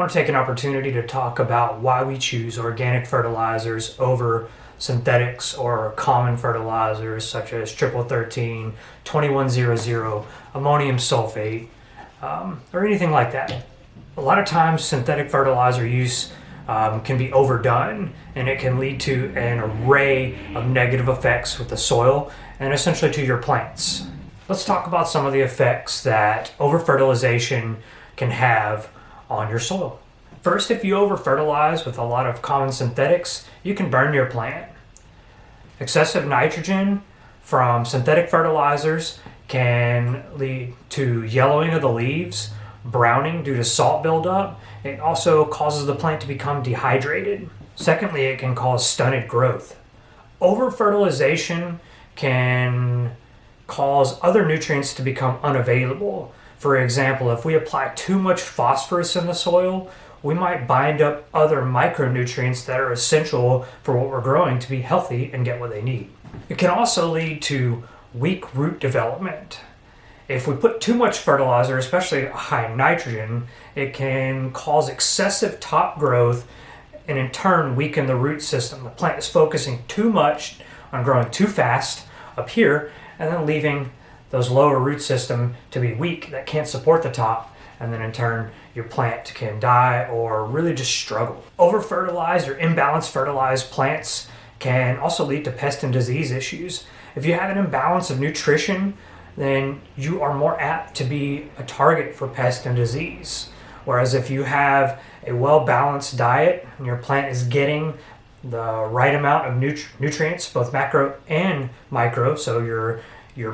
want to take an opportunity to talk about why we choose organic fertilizers over synthetics or common fertilizers such as triple 13, 2100, ammonium sulfate, or anything like that. A lot of times synthetic fertilizer use can be overdone, and it can lead to an array of negative effects with the soil and essentially to your plants. Let's talk about some of the effects that over-fertilization can have on your soil. First, if you over-fertilize with a lot of common synthetics, you can burn your plant. Excessive nitrogen from synthetic fertilizers can lead to yellowing of the leaves, browning due to salt buildup. It also causes the plant to become dehydrated. Secondly, it can cause stunted growth. Over-fertilization can cause other nutrients to become unavailable. For example, if we apply too much phosphorus in the soil, we might bind up other micronutrients that are essential for what we're growing to be healthy and get what they need. It can also lead to weak root development. If we put too much fertilizer, especially high nitrogen, it can cause excessive top growth and in turn weaken the root system. The plant is focusing too much on growing too fast up here and then leaving those lower root system to be weak that can't support the top, and then in turn your plant can die or really just struggle. Over-fertilized or imbalanced fertilized plants can also lead to pest and disease issues. If you have an imbalance of nutrition, then you are more apt to be a target for pest and disease. Whereas if you have a well-balanced diet and your plant is getting the right amount of nutrients, both macro and micro, so your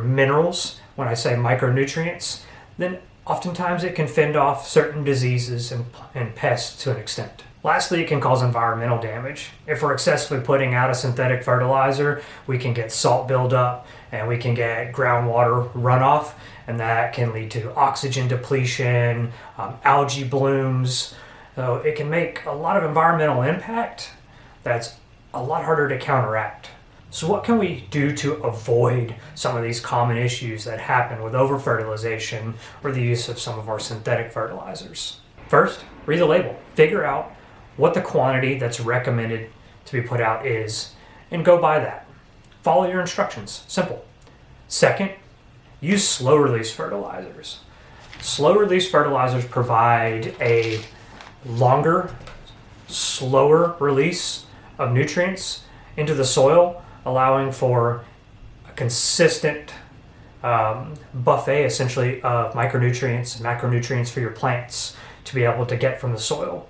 minerals, when I say micronutrients, then oftentimes it can fend off certain diseases and pests to an extent. Lastly, it can cause environmental damage. If we're excessively putting out a synthetic fertilizer, we can get salt buildup and we can get groundwater runoff, and that can lead to oxygen depletion, algae blooms. So it can make a lot of environmental impact that's a lot harder to counteract. So what can we do to avoid some of these common issues that happen with over-fertilization or the use of some of our synthetic fertilizers? First, read the label. Figure out what the quantity that's recommended to be put out is and go by that. Follow your instructions. Simple. Second, use slow-release fertilizers. Slow-release fertilizers provide a longer, slower release of nutrients into the soil, allowing for a consistent buffet, essentially, of micronutrients and macronutrients for your plants to be able to get from the soil.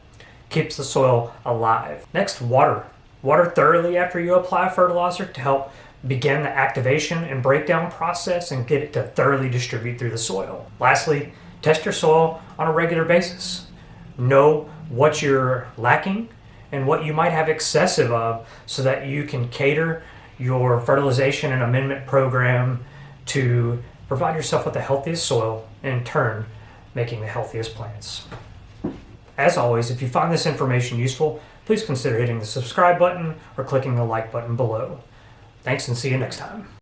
Keeps the soil alive. Next, water. Water thoroughly after you apply fertilizer to help begin the activation and breakdown process and get it to thoroughly distribute through the soil. Lastly, test your soil on a regular basis. Know what you're lacking and what you might have excessive of so that you can cater your fertilization and amendment program to provide yourself with the healthiest soil and in turn making the healthiest plants. As always, if you find this information useful, please consider hitting the subscribe button or clicking the like button below. Thanks and see you next time.